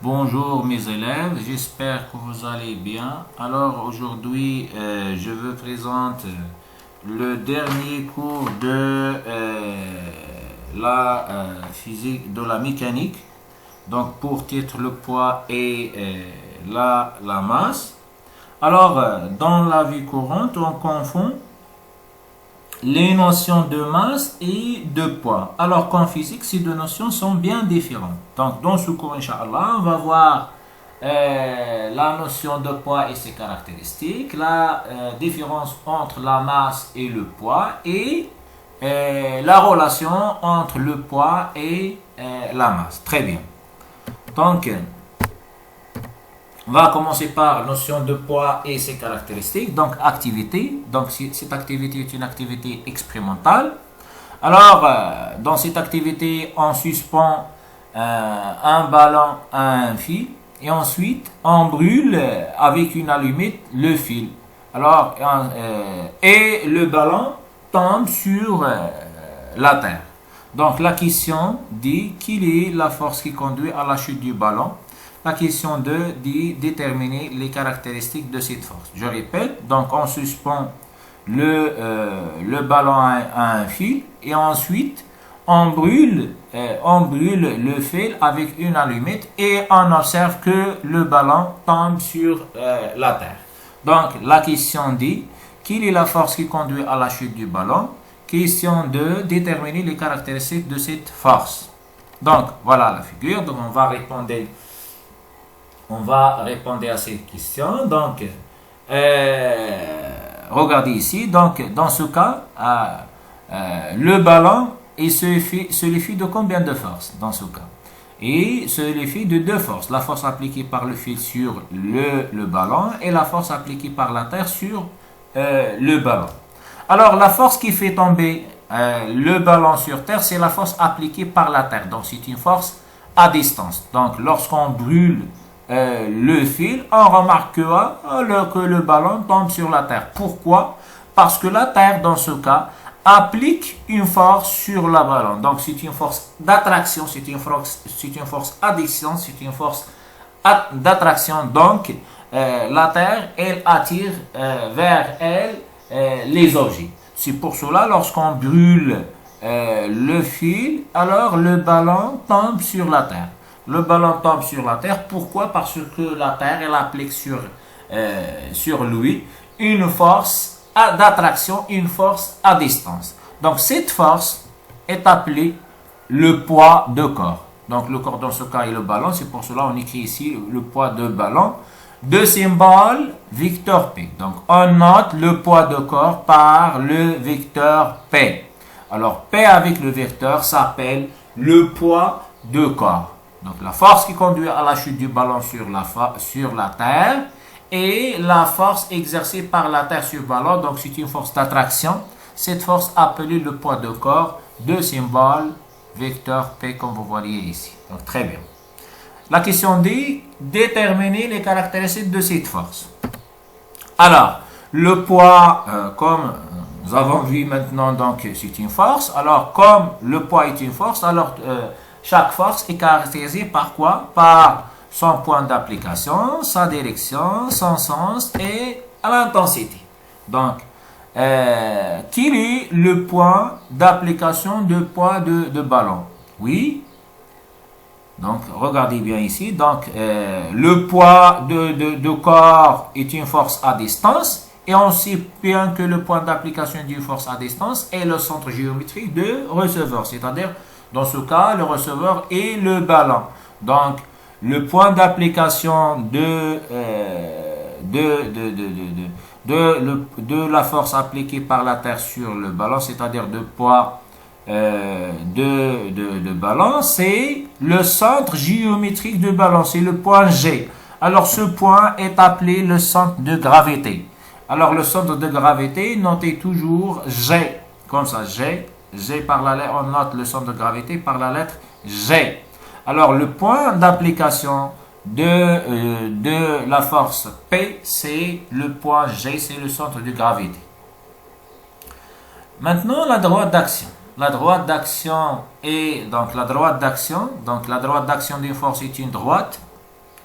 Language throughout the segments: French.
Bonjour mes élèves, j'espère que vous allez bien. Alors aujourd'hui, je vous présente le dernier cours de la physique, de la mécanique. Donc pour titre le poids et la masse. Alors dans la vie courante, on confond les notions de masse et de poids. Alors qu'en physique, ces deux notions sont bien différentes. Donc dans ce cours, Inch'Allah, on va voir la notion de poids et ses caractéristiques, la différence entre la masse et le poids et la relation entre le poids et la masse. Très bien. Donc, on va commencer par la notion de poids et ses caractéristiques. Donc, activité. Donc, cette activité est une activité expérimentale. Alors, dans cette activité, on suspend un ballon à un fil et ensuite, on brûle avec une allumette le fil. Alors, et le ballon tombe sur la terre. Donc, la question dit quelle est la force qui conduit à la chute du ballon. La question 2 dit déterminer les caractéristiques de cette force. Je répète, donc on suspend le ballon à un fil et ensuite on brûle le fil avec une allumette et on observe que le ballon tombe sur la terre. Donc la question dit quelle est la force qui conduit à la chute du ballon. Question 2, déterminer les caractéristiques de cette force. Donc voilà la figure, donc on va répondre à ces questions. Donc, regardez ici. Donc, dans ce cas, le ballon se défie de combien de forces dans ce cas? Et se défie de deux forces. La force appliquée par le fil sur le ballon et la force appliquée par la terre sur le ballon. Alors, la force qui fait tomber le ballon sur terre, c'est la force appliquée par la terre. Donc, c'est une force à distance. Donc, lorsqu'on brûle le fil, on remarquera que le ballon tombe sur la terre. Pourquoi? Parce que la terre, dans ce cas, applique une force sur le ballon. Donc, c'est une force d'attraction, c'est une force à distance, c'est une force d'attraction. Donc, la terre, elle attire vers elle les objets. C'est pour cela, lorsqu'on brûle le fil, alors le ballon tombe sur la terre. Le ballon tombe sur la terre. Pourquoi? Parce que la terre, elle applique sur lui une force d'attraction, une force à distance. Donc, cette force est appelée le poids de corps. Donc, le corps, dans ce cas, est le ballon. C'est pour cela qu'on écrit ici le poids de ballon. Deux symboles, vecteur P. Donc, on note le poids de corps par le vecteur P. Alors, P avec le vecteur s'appelle le poids de corps. Donc, la force qui conduit à la chute du ballon sur la terre et la force exercée par la terre sur le ballon. Donc, c'est une force d'attraction. Cette force appelée le poids de corps, deux symboles, vecteur P comme vous voyez ici. Donc, très bien. La question dit déterminer les caractéristiques de cette force. Alors, le poids, comme nous avons vu maintenant, donc c'est une force. Alors, comme le poids est une force, alors chaque force est caractérisée par quoi? Par son point d'application, sa direction, son sens et l'intensité. Donc, quel est le point d'application de poids de ballon? Oui. Donc, regardez bien ici. Donc, le poids de corps est une force à distance. Et on sait bien que le point d'application d'une force à distance est le centre géométrique de receveur. C'est-à-dire, dans ce cas, le receveur est le ballon. Donc, le point d'application de la force appliquée par la terre sur le ballon, c'est-à-dire de poids de ballon, c'est le centre géométrique du ballon, c'est le point G. Alors, ce point est appelé le centre de gravité. Alors, le centre de gravité, notez toujours G, comme ça, G par la lettre, on note le centre de gravité par la lettre G. Alors, le point d'application de la force P, c'est le point G, c'est le centre de gravité. Maintenant, la droite d'action. La droite d'action est donc la droite d'action d'une force est une droite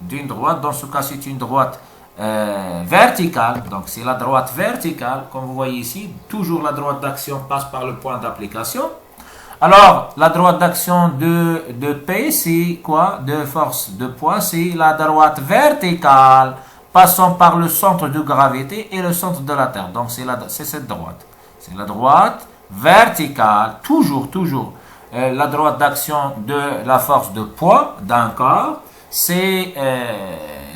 d'une droite. Dans ce cas, c'est une droite verticale. Donc, c'est la droite verticale. Comme vous voyez ici, toujours la droite d'action passe par le point d'application. Alors, la droite d'action de P, c'est quoi? De force de poids, c'est la droite verticale passant par le centre de gravité et le centre de la Terre. Donc, c'est cette droite. C'est la droite verticale, toujours. La droite d'action de la force de poids d'un corps, c'est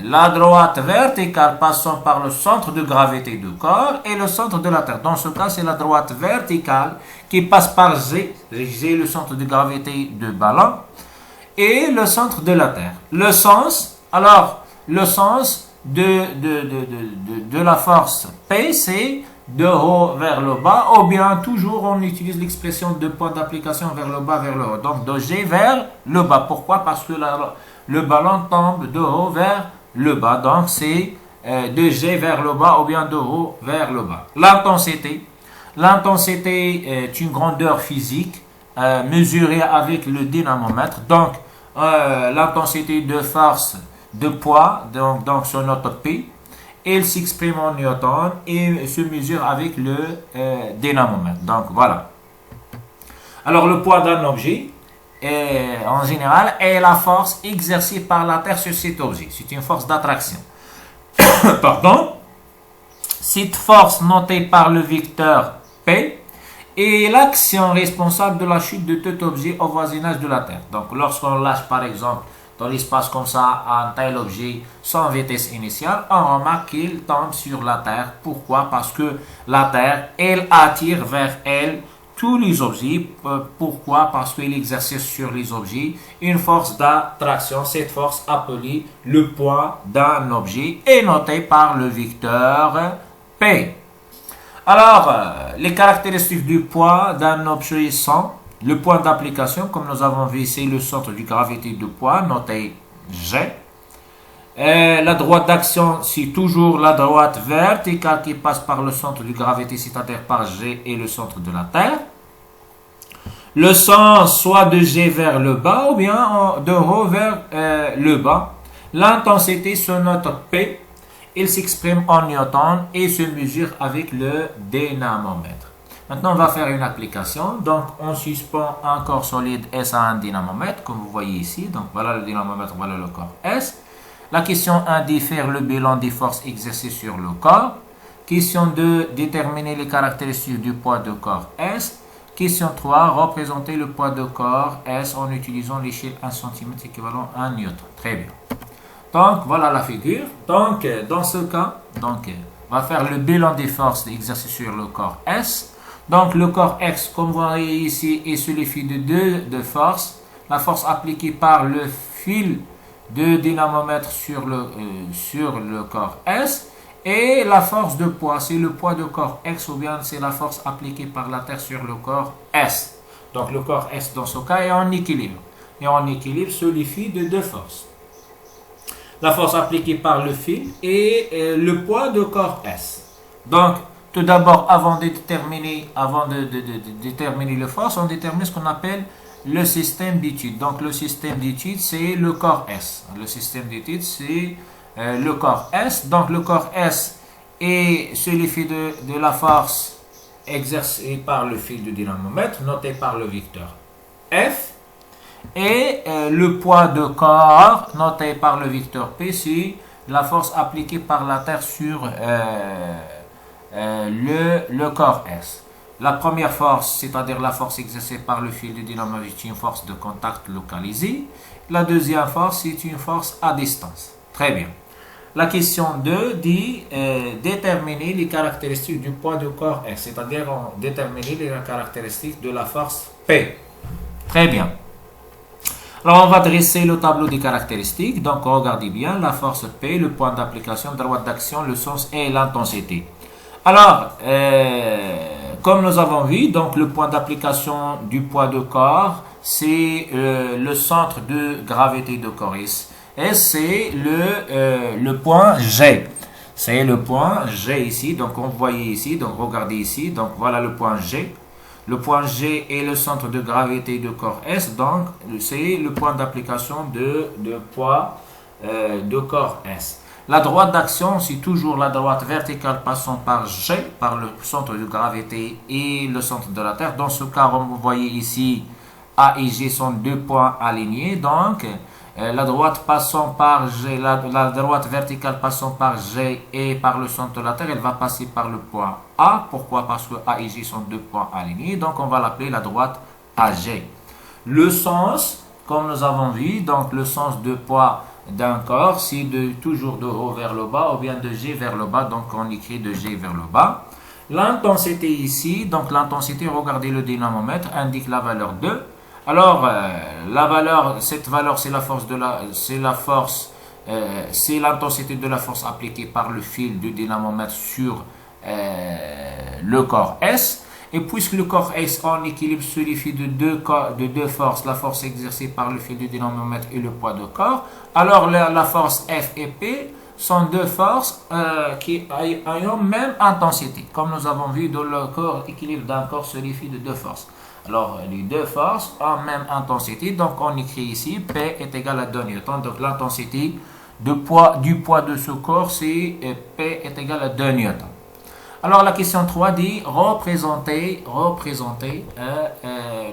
la droite verticale passant par le centre de gravité du corps et le centre de la Terre. Dans ce cas, c'est la droite verticale qui passe par G, le centre de gravité du ballon, et le centre de la Terre. Le sens de la force P, c'est de haut vers le bas, ou bien toujours on utilise l'expression de point d'application vers le bas, vers le haut. Donc de G vers le bas. Pourquoi? Parce que le ballon tombe de haut vers le bas. Donc c'est de G vers le bas ou bien de haut vers le bas. L'intensité. L'intensité est une grandeur physique mesurée avec le dynamomètre. Donc l'intensité de force de poids, donc son note P, il s'exprime en newton et se mesure avec le dynamomètre. Donc voilà. Alors le poids d'un objet, en général, est la force exercée par la Terre sur cet objet. C'est une force d'attraction. Pardon. Cette force notée par le vecteur P est l'action responsable de la chute de tout objet au voisinage de la Terre. Donc lorsqu'on lâche par exemple dans l'espace comme ça un tel objet sans vitesse initiale, on remarque qu'il tombe sur la Terre. Pourquoi? Parce que la Terre, elle attire vers elle tous les objets. Pourquoi? Parce qu'il exerce sur les objets une force d'attraction. Cette force appelée le poids d'un objet est notée par le vecteur P. Alors, les caractéristiques du poids d'un objet sont le point d'application, comme nous avons vu, c'est le centre de gravité du poids, noté G. La droite d'action, c'est toujours la droite verticale qui passe par le centre de gravité, c'est-à-dire par G et le centre de la Terre. Le sens, soit de G vers le bas ou bien de haut vers le bas. L'intensité se note P. Il s'exprime en newton et se mesure avec le dynamomètre. Maintenant, on va faire une application. Donc, on suspend un corps solide S à un dynamomètre, comme vous voyez ici. Donc, voilà le dynamomètre, voilà le corps S. La question 1 dit faire le bilan des forces exercées sur le corps. Question 2, déterminer les caractéristiques du poids de corps S. Question 3, représenter le poids de corps S en utilisant l'échelle 1 cm équivalent à 1 newton. Très bien. Donc, voilà la figure. Donc, dans ce cas, on va faire le bilan des forces exercées sur le corps S. Donc, le corps X, comme vous voyez ici, est suivi de deux forces. La force appliquée par le fil de dynamomètre sur le corps S. Et la force de poids, c'est le poids de corps X ou bien c'est la force appliquée par la Terre sur le corps S. Donc, le corps S, dans ce cas, est en équilibre. Et en équilibre, suivi de deux forces. La force appliquée par le fil et le poids de corps S. Donc, tout d'abord, avant de déterminer les forces, on détermine ce qu'on appelle le système d'étude. Donc, le système d'étude, c'est le corps S. Le système d'étude, c'est le corps S. Donc, le corps S est suivi de la force exercée par le fil du dynamomètre, noté par le vecteur F. Et le poids de corps, noté par le vecteur P, c'est la force appliquée par la Terre sur le corps S. La première force, c'est-à-dire la force exercée par le fil du dynamomètre, est une force de contact localisée. La deuxième force, c'est une force à distance. Très bien. La question 2 dit déterminer les caractéristiques du poids du corps S, c'est-à-dire déterminer les caractéristiques de la force P. Très bien. Alors, on va dresser le tableau des caractéristiques. Donc, regardez bien, la force P, le point d'application, droite d'action, le sens et l'intensité. Alors, comme nous avons vu, donc le point d'application du poids de corps, c'est le centre de gravité de corps S. Et c'est le point G. C'est le point G ici. Donc, on voit ici. Donc, regardez ici. Donc, voilà le point G. Le point G est le centre de gravité de corps S. Donc, c'est le point d'application de poids de corps S. La droite d'action, c'est toujours la droite verticale passant par G, par le centre de gravité et le centre de la Terre. Dans ce cas, vous voyez ici, A et G sont deux points alignés. Donc, la droite passant par G, la droite verticale passant par G et par le centre de la Terre, elle va passer par le point A. Pourquoi? Parce que A et G sont deux points alignés. Donc, on va l'appeler la droite AG. Le sens, comme nous avons vu, donc le sens de poids d'un corps, c'est toujours de haut vers le bas ou bien de G vers le bas, donc on écrit de G vers le bas. L'intensité ici, donc l'intensité, regardez le dynamomètre, indique la valeur 2. Alors, cette valeur, c'est la force c'est l'intensité de la force appliquée par le fil du dynamomètre sur le corps S. Et puisque le corps S en équilibre suffit de deux forces, la force exercée par le fil du dynamomètre et le poids de corps, alors la force F et P sont deux forces qui ont même intensité. Comme nous avons vu, dans le corps, l'équilibre d'un corps suffit de deux forces. Alors, les deux forces ont même intensité. Donc, on écrit ici P est égal à 2 newtons. Donc, l'intensité du poids de ce corps, c'est P est égal à 2 newtons. Alors, la question 3 dit représenter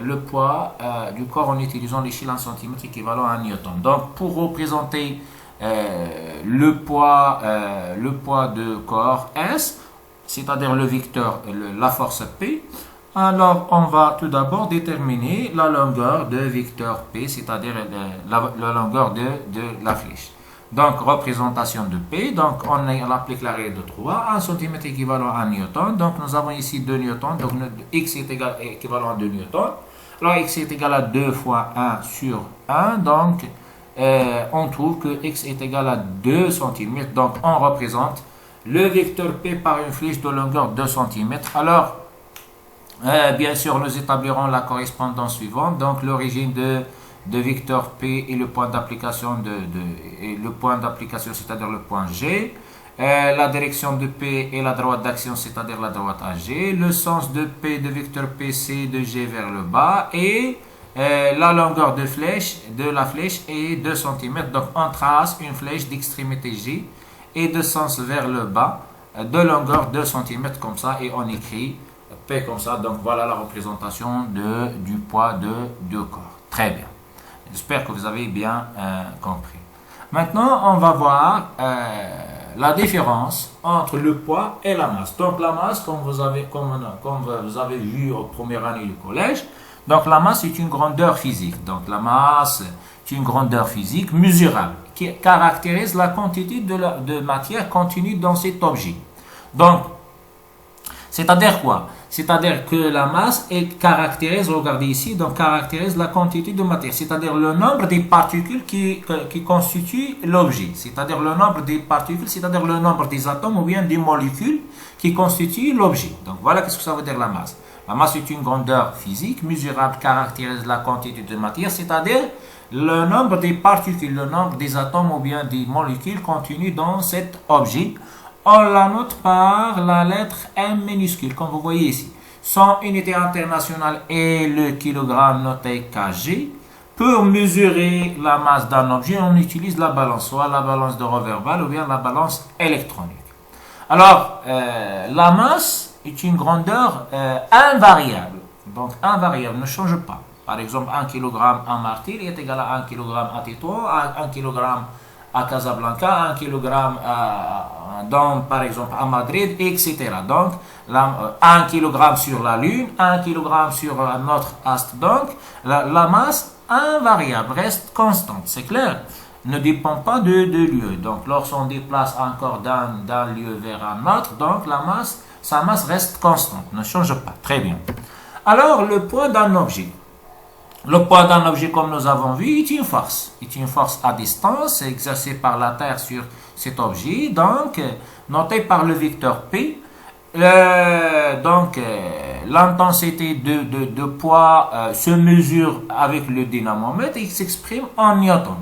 le poids du corps en utilisant l'échelle en centimètres équivalent à 1 newton. Donc, pour représenter le poids de corps S, c'est-à-dire le vecteur, la force P, alors on va tout d'abord déterminer la longueur de vecteur P, c'est-à-dire la longueur de la flèche. Donc, représentation de P, donc on applique la règle de 3, 1 cm équivalent à 1 newton, donc nous avons ici 2 newtons, donc X est équivalent à 2 newtons. Alors, X est égal à 2 fois 1 sur 1, donc on trouve que X est égal à 2 cm, donc on représente le vecteur P par une flèche de longueur 2 cm. Alors, bien sûr, nous établirons la correspondance suivante, donc l'origine de vecteur P et le point d'application c'est-à-dire le point G, la direction de P et la droite d'action, c'est-à-dire la droite AG, le sens de P de vecteur PC de G vers le bas et la longueur de la flèche est 2 cm. Donc on trace une flèche d'extrémité G et de sens vers le bas de longueur 2 cm comme ça et on écrit P comme ça. Donc voilà la représentation du poids de deux corps. Très bien. J'espère que vous avez bien compris. Maintenant, on va voir la différence entre le poids et la masse. Donc, la masse, comme vous avez vu au première année du collège, donc la masse est une grandeur physique. Donc, la masse est une grandeur physique mesurable qui caractérise la quantité de matière contenue dans cet objet. Donc, c'est-à-dire quoi? C'est-à-dire que la masse caractérise, regardez ici, donc caractérise la quantité de matière, c'est-à-dire le nombre des particules qui constituent l'objet, c'est-à-dire le nombre des particules, c'est-à-dire le nombre des atomes ou bien des molécules qui constituent l'objet. Donc voilà qu'est-ce que ça veut dire la masse. La masse est une grandeur physique mesurable, caractérise la quantité de matière, c'est-à-dire le nombre des particules, le nombre des atomes ou bien des molécules contenues dans cet objet. On la note par la lettre M minuscule, comme vous voyez ici. Son unité internationale est le kilogramme noté kg. Pour mesurer la masse d'un objet, on utilise la balance, soit la balance de Roverval ou bien la balance électronique. Alors, la masse est une grandeur invariable. Donc, invariable, ne change pas. Par exemple, 1 kg en Martil est égal à 1 kg à Tétouan, 1 kg à Casablanca, 1 kg par exemple à Madrid, etc. Donc, 1 kg sur la Lune, 1 kg sur notre astre. Donc, la masse invariable reste constante, c'est clair, ne dépend pas de lieu. Donc, lorsqu'on déplace encore d'un lieu vers un autre, donc sa masse reste constante, ne change pas. Très bien. Alors, le poids d'un objet. Le poids d'un objet, comme nous avons vu, est une force à distance exercée par la Terre sur cet objet, donc notée par le vecteur P. L'intensité de poids se mesure avec le dynamomètre et s'exprime en newton.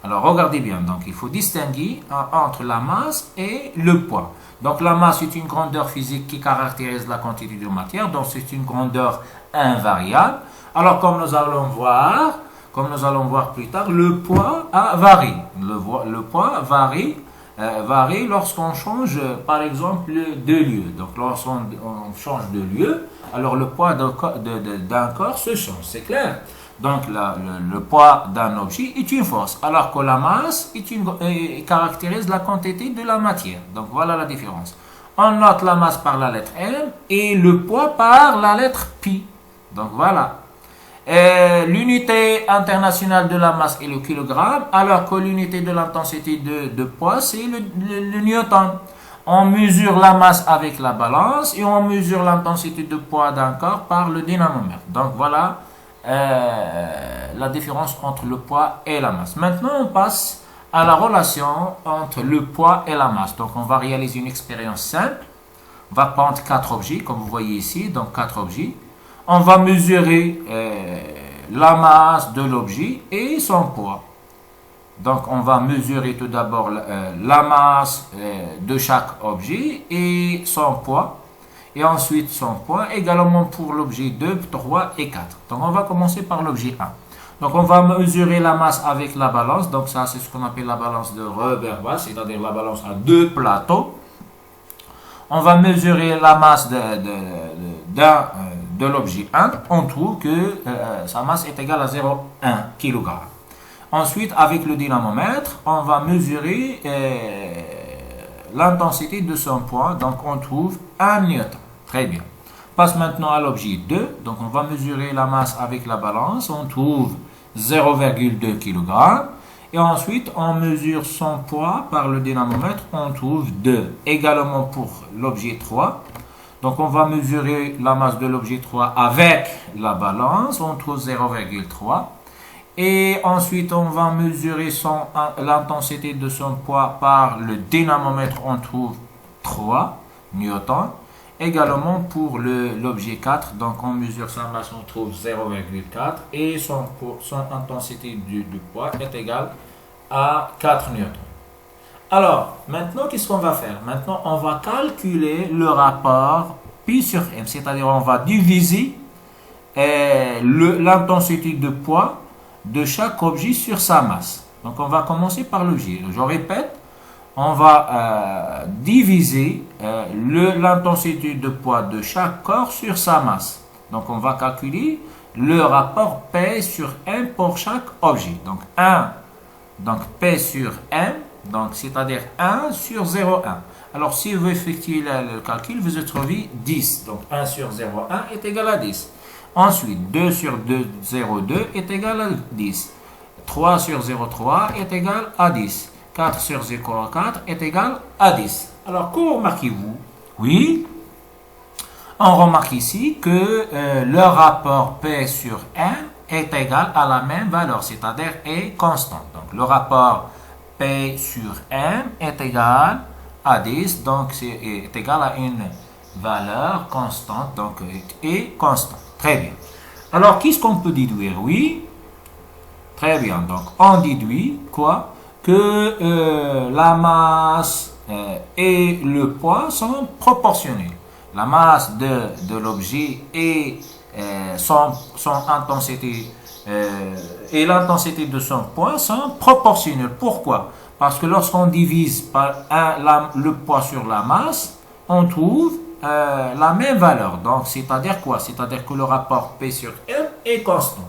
Alors, regardez bien, donc il faut distinguer entre la masse et le poids. Donc, la masse est une grandeur physique qui caractérise la quantité de matière, donc c'est une grandeur invariable. Alors, comme nous allons voir, comme nous allons voir plus tard, le poids varie. Le poids varie lorsqu'on change, par exemple, de lieu. Donc, lorsqu'on change de lieu, alors le poids d'un corps se change, c'est clair. Donc, le poids d'un objet est une force, alors que la masse caractérise la quantité de la matière. Donc, voilà la différence. On note la masse par la lettre M et le poids par la lettre Pi. Donc, voilà. L'unité internationale de la masse est le kilogramme, alors que l'unité de l'intensité de poids, c'est le newton. On mesure la masse avec la balance et on mesure l'intensité de poids d'un corps par le dynamomètre. Donc, voilà la différence entre le poids et la masse. Maintenant, on passe à la relation entre le poids et la masse. Donc, on va réaliser une expérience simple. On va prendre 4 objets, comme vous voyez ici, donc 4 objets. On va mesurer la masse de l'objet et son poids. Donc, on va mesurer tout d'abord la masse de chaque objet et son poids. Et ensuite, son poids également pour l'objet 2, 3 et 4. Donc, on va commencer par l'objet 1. Donc, on va mesurer la masse avec la balance. Donc, ça, c'est ce qu'on appelle la balance de Roberval, c'est-à-dire la balance à 2 plateaux. On va mesurer la masse de l'objet 1. On trouve que sa masse est égale à 0,1 kg. Ensuite, avec le dynamomètre, on va mesurer l'intensité de son poids. Donc, on trouve 1 newton. Très bien. Passe maintenant à l'objet 2. Donc, on va mesurer la masse avec la balance. On trouve 0,2 kg. Et ensuite, on mesure son poids par le dynamomètre. On trouve 2. Également pour l'objet 3. Donc, on va mesurer la masse de l'objet 3 avec la balance. On trouve 0,3. Et ensuite, on va mesurer l'intensité de son poids par le dynamomètre. On trouve 3 newtons. Également pour l'objet 4, donc on mesure sa masse, on trouve 0,4 et son intensité du poids est égale à 4 newtons. Alors, maintenant, qu'est-ce qu'on va faire? Maintenant, on va calculer le rapport Pi sur M, c'est-à-dire on va diviser l'intensité de poids de chaque objet sur sa masse. Donc, on va commencer par l'objet. Je répète. On va diviser l'intensité de poids de chaque corps sur sa masse. Donc, on va calculer le rapport P sur M pour chaque objet. Donc, 1, donc P sur M, donc c'est-à-dire 1 sur 0,1. Alors, si vous effectuez le calcul, vous trouvez 10. Donc, 1 sur 0,1 est égal à 10. Ensuite, 2 sur 0,2 est égal à 10. 3 sur 0,3 est égal à 10. 4 sur 0,4 est égal à 10. Alors, que remarquez-vous? Oui, on remarque ici que le rapport P sur M est égal à la même valeur, c'est-à-dire est constant. Donc, le rapport P sur M est égal à 10, donc est égal à une valeur constante, donc est constant. Très bien. Alors, qu'est-ce qu'on peut déduire? Oui, très bien. Donc, on déduit quoi? Que la masse et le poids sont proportionnels. La masse de l'objet et son intensité et l'intensité de son poids sont proportionnels. Pourquoi? Parce que lorsqu'on divise par le poids sur la masse, on trouve la même valeur. Donc, c'est-à-dire quoi? C'est-à-dire que le rapport P sur M est constant.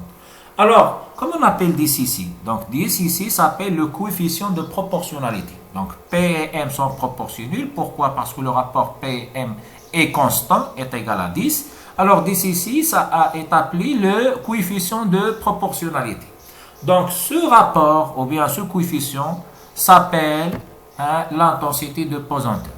Alors, comment on appelle 10 ici? Donc, 10 ici s'appelle le coefficient de proportionnalité. Donc, P et M sont proportionnels. Pourquoi? Parce que le rapport P et M est constant, est égal à 10. Alors, 10 ici, ça est appelé le coefficient de proportionnalité. Donc, ce rapport, ou bien ce coefficient, s'appelle l'intensité de pesanteur.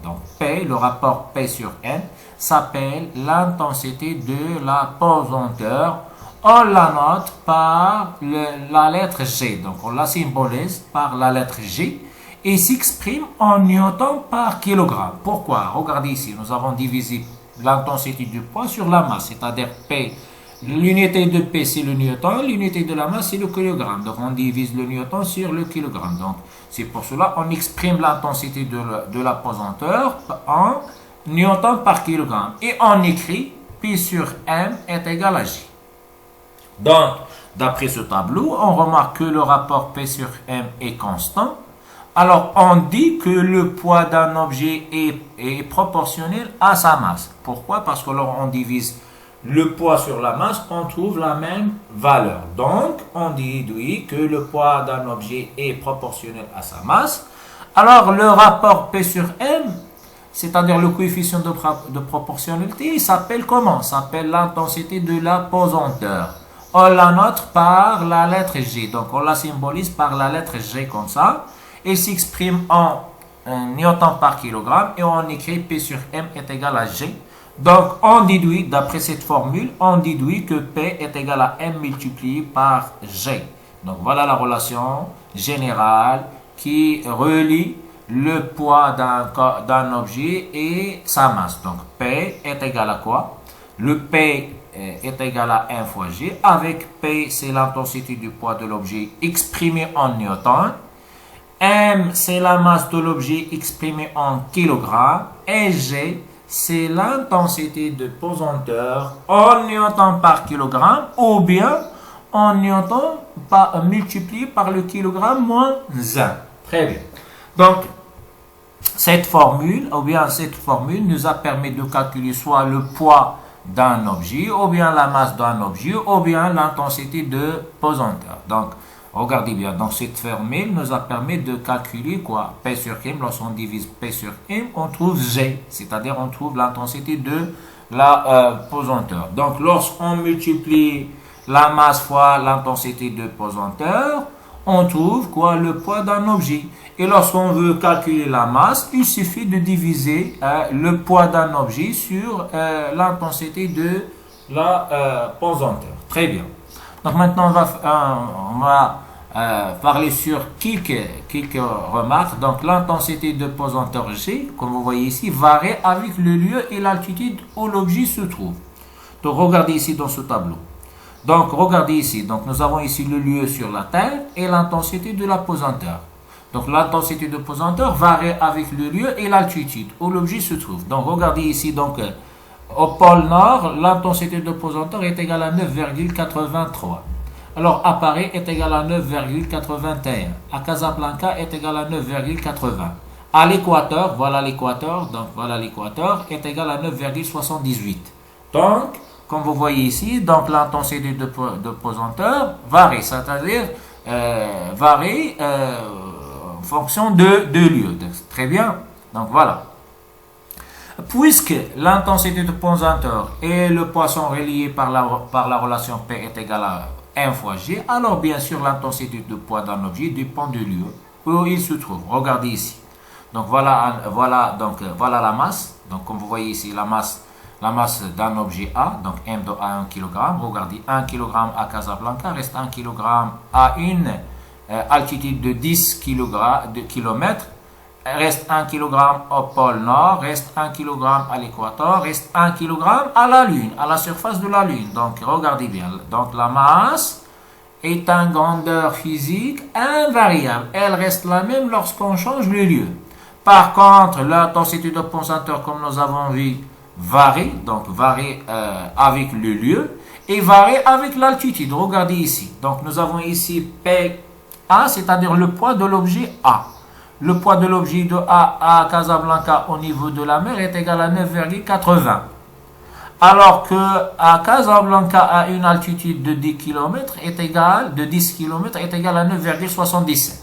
Donc, P, le rapport P sur M, s'appelle l'intensité de la pesanteur. On la note par la lettre G. Donc, on la symbolise par la lettre G et s'exprime en newton par kilogramme. Pourquoi? Regardez ici, nous avons divisé l'intensité du poids sur la masse, c'est-à-dire P. L'unité de P, c'est le newton, l'unité de la masse, c'est le kilogramme. Donc, on divise le newton sur le kilogramme. Donc, c'est pour cela qu'on exprime l'intensité de la pesanteur en newton par kilogramme. Et on écrit P sur M est égal à G. Donc, d'après ce tableau, on remarque que le rapport P sur M est constant. Alors, on dit que le poids d'un objet est proportionnel à sa masse. Pourquoi? Parce que lorsqu'on divise le poids sur la masse, on trouve la même valeur. Donc, on déduit que le poids d'un objet est proportionnel à sa masse. Alors, le rapport P sur M, c'est-à-dire le coefficient de proportionnalité, il s'appelle comment? Il s'appelle l'intensité de la pesanteur. On la note par la lettre G. Donc, on la symbolise par la lettre G comme ça. Il s'exprime en newton par kilogramme et on écrit P sur M est égal à G. Donc, on déduit, d'après cette formule, on déduit que P est égal à M multiplié par G. Donc, voilà la relation générale qui relie le poids d'un objet et sa masse. Donc, P est égal à quoi? Le P est égal à 1 fois G. Avec P, c'est l'intensité du poids de l'objet exprimé en newton. M, c'est la masse de l'objet exprimée en kilogrammes. Et G, c'est l'intensité de pesanteur en newton par kilogramme ou bien en newton multiplié par le kilogramme moins 1. Très bien. Donc, cette formule nous a permis de calculer soit le poids d'un objet, ou bien la masse d'un objet, ou bien l'intensité de pesanteur. Donc, regardez bien, donc cette formule nous a permis de calculer quoi? P sur M, lorsqu'on divise P sur M, on trouve G, c'est-à-dire on trouve l'intensité de la pesanteur. Donc, lorsqu'on multiplie la masse fois l'intensité de pesanteur, on trouve quoi? Le poids d'un objet. Et lorsqu'on veut calculer la masse, il suffit de diviser le poids d'un objet sur l'intensité de la pesanteur. Très bien. Donc maintenant, on va parler sur quelques remarques. Donc l'intensité de pesanteur G, comme vous voyez ici, varie avec le lieu et l'altitude où l'objet se trouve. Donc regardez ici dans ce tableau. Donc regardez ici, donc nous avons ici le lieu sur la Terre et l'intensité de la pesanteur. Donc l'intensité de pesanteur varie avec le lieu et l'altitude où l'objet se trouve. Donc regardez ici, donc au pôle Nord, l'intensité de pesanteur est égale à 9,83. Alors à Paris est égale à 9,81. À Casablanca est égale à 9,80. À l'équateur, voilà l'équateur, donc voilà l'équateur, est égal à 9,78. Donc, comme vous voyez ici, donc l'intensité de pesanteur varie, c'est-à-dire varie en fonction de lieu. Très bien. Donc voilà. Puisque l'intensité de pesanteur et le poids sont reliés par la relation P est égale à 1 fois G, alors bien sûr l'intensité de poids d'un objet dépend du lieu où il se trouve. Regardez ici. Donc voilà la masse. Donc comme vous voyez ici, la masse d'un objet A, donc M de A 1 kg. Regardez, 1 kg à Casablanca reste 1 kg à une altitude de 10 km. Reste 1 kg au pôle Nord, reste 1 kg à l'équateur, reste 1 kg à la Lune, à la surface de la Lune. Donc regardez bien, donc la masse est une grandeur physique invariable. Elle reste la même lorsqu'on change le lieu. Par contre, l'intensité de pesanteur, comme nous avons vu, varie, donc varie avec le lieu et varie avec l'altitude. Regardez ici. Donc nous avons ici PA, c'est-à-dire le poids de l'objet A. Le poids de l'objet de A à Casablanca au niveau de la mer est égal à 9,80. Alors que à Casablanca à une altitude de 10 km est égal à 9,77.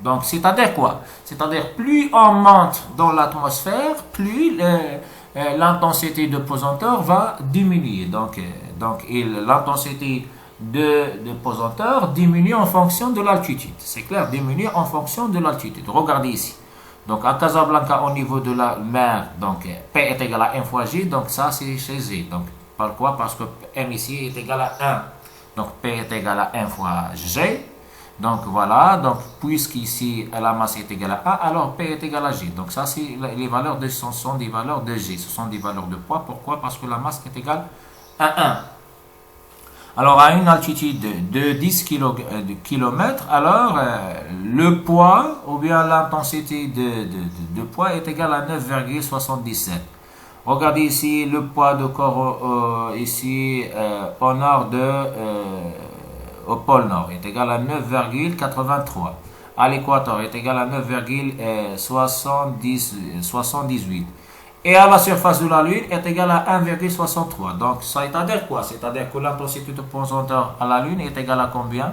Donc c'est-à-dire quoi? C'est-à-dire plus on monte dans l'atmosphère, plus l'intensité de pesanteur va diminuer. Donc l'intensité de pesanteur diminue en fonction de l'altitude. C'est clair, diminue en fonction de l'altitude. Regardez ici. Donc à Casablanca au niveau de la mer, donc P est égal à 1 fois G, donc ça c'est chez G. Donc par quoi? Parce que M ici est égal à 1. Donc P est égal à 1 fois G. Donc voilà, donc puisqu'ici la masse est égale à 1, alors P est égal à G. Donc ça c'est les valeurs sont des valeurs de G, ce sont des valeurs de poids. Pourquoi? Parce que la masse est égale à 1. Alors à une altitude de 10 km, alors le poids ou bien l'intensité de poids est égale à 9,77. Regardez ici le poids de corps ici au nord de au pôle Nord est égal à 9,83. À l'équateur est égal à 9,78. Et à la surface de la Lune est égal à 1,63. Donc, ça c'est-à-dire quoi? C'est-à-dire que l'intensité de pesanteur à la Lune est égale à combien?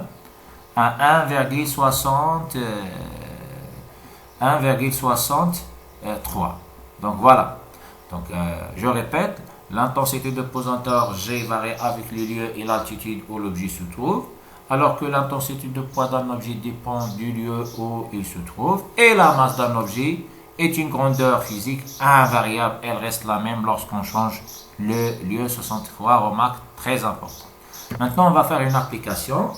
À 1,63. Donc, voilà. Donc, je répète, l'intensité de pesanteur G varie avec le lieu et l'altitude où l'objet se trouve, alors que l'intensité de poids d'un objet dépend du lieu où il se trouve, et la masse d'un objet est une grandeur physique invariable, elle reste la même lorsqu'on change le lieu. 63, remarque très importante. Maintenant, on va faire une application.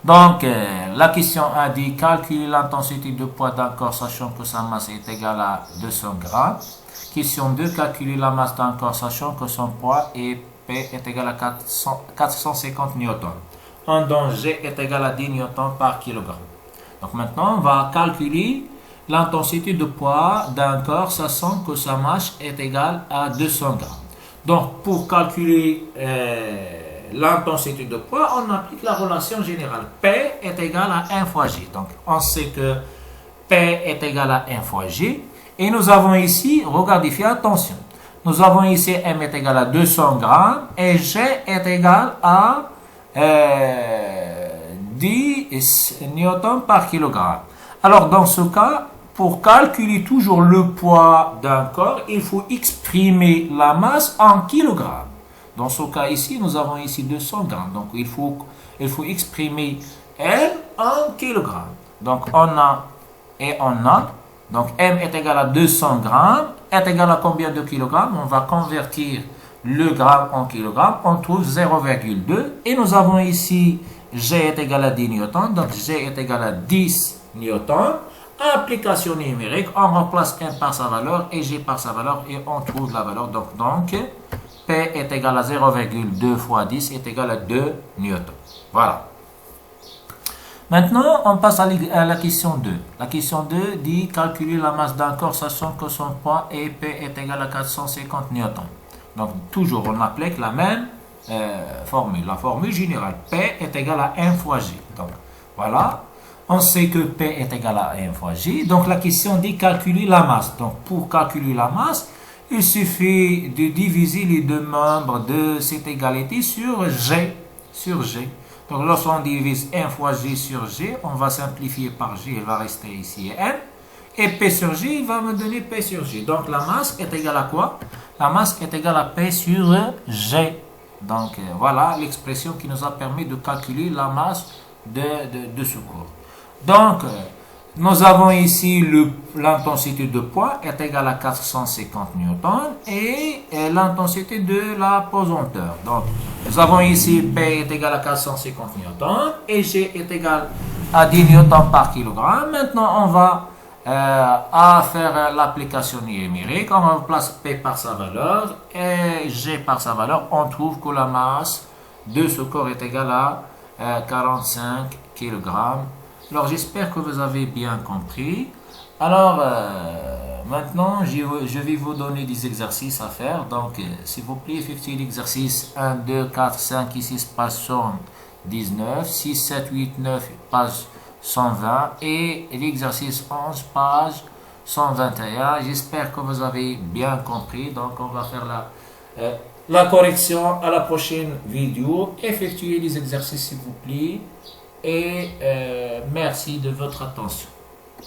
Donc, la question 1 dit calculer l'intensité de poids d'un corps sachant que sa masse est égale à 200 grammes. Question 2, calculer la masse d'un corps sachant que son poids et P est égal à 450 newtons. Donc, G est égal à 10 newtons par kilogramme. Donc, maintenant, on va calculer l'intensité de poids d'un corps sachant que sa masse est égale à 200 grammes. Donc, pour calculer l'intensité de poids, on applique la relation générale. P est égal à 1 fois G. Donc, on sait que P est égal à 1 fois G. Et nous avons ici, regardez, faites attention. Nous avons ici M est égal à 200 grammes et G est égal à 10 newtons par kilogramme. Alors, dans ce cas, pour calculer toujours le poids d'un corps, il faut exprimer la masse en kilogrammes. Dans ce cas ici, nous avons ici 200 grammes. Donc, il faut exprimer M en kilogrammes. Donc, on a. Donc, M est égal à 200 grammes. Est égal à combien de kilogrammes? On va convertir le gramme en kilogrammes. On trouve 0,2. Et nous avons ici G est égal à 10 newtons. Donc, G est égal à 10 newtons. Application numérique, on remplace M par sa valeur et G par sa valeur et on trouve la valeur. Donc P est égal à 0,2 fois 10 est égal à 2 newtons. Voilà. Maintenant, on passe à la question 2. La question 2 dit calculer la masse d'un corps sachant que son poids et P est égal à 450 newtons. Donc, toujours, on applique la même formule. La formule générale, P est égal à 1 fois G. Donc, voilà. On sait que P est égal à 1 fois G. Donc, la question dit calculer la masse. Donc, pour calculer la masse, il suffit de diviser les deux membres de cette égalité sur G. Donc, lorsqu'on divise 1 fois G sur G, on va simplifier par G. Il va rester ici M. Et P sur G, il va me donner P sur G. Donc, la masse est égale à quoi? La masse est égale à P sur G. Donc, voilà l'expression qui nous a permis de calculer la masse de ce corps. Donc, nous avons ici l'intensité de poids est égale à 450 newtons et l'intensité de la pesanteur. Donc, nous avons ici P est égal à 450 newtons et G est égal à 10 newtons par kilogramme. Maintenant, on va faire l'application numérique. On remplace P par sa valeur et G par sa valeur. On trouve que la masse de ce corps est égale à 45 kg. Alors, j'espère que vous avez bien compris. Alors, maintenant, je vais vous donner des exercices à faire. Donc, s'il vous plaît, effectuez l'exercice 1, 2, 4, 5 et 6, page 119, 6, 7, 8, 9, page 120 et l'exercice 11, page 121. J'espère que vous avez bien compris. Donc, on va faire la correction à la prochaine vidéo. Effectuez les exercices, s'il vous plaît. Et merci de votre attention.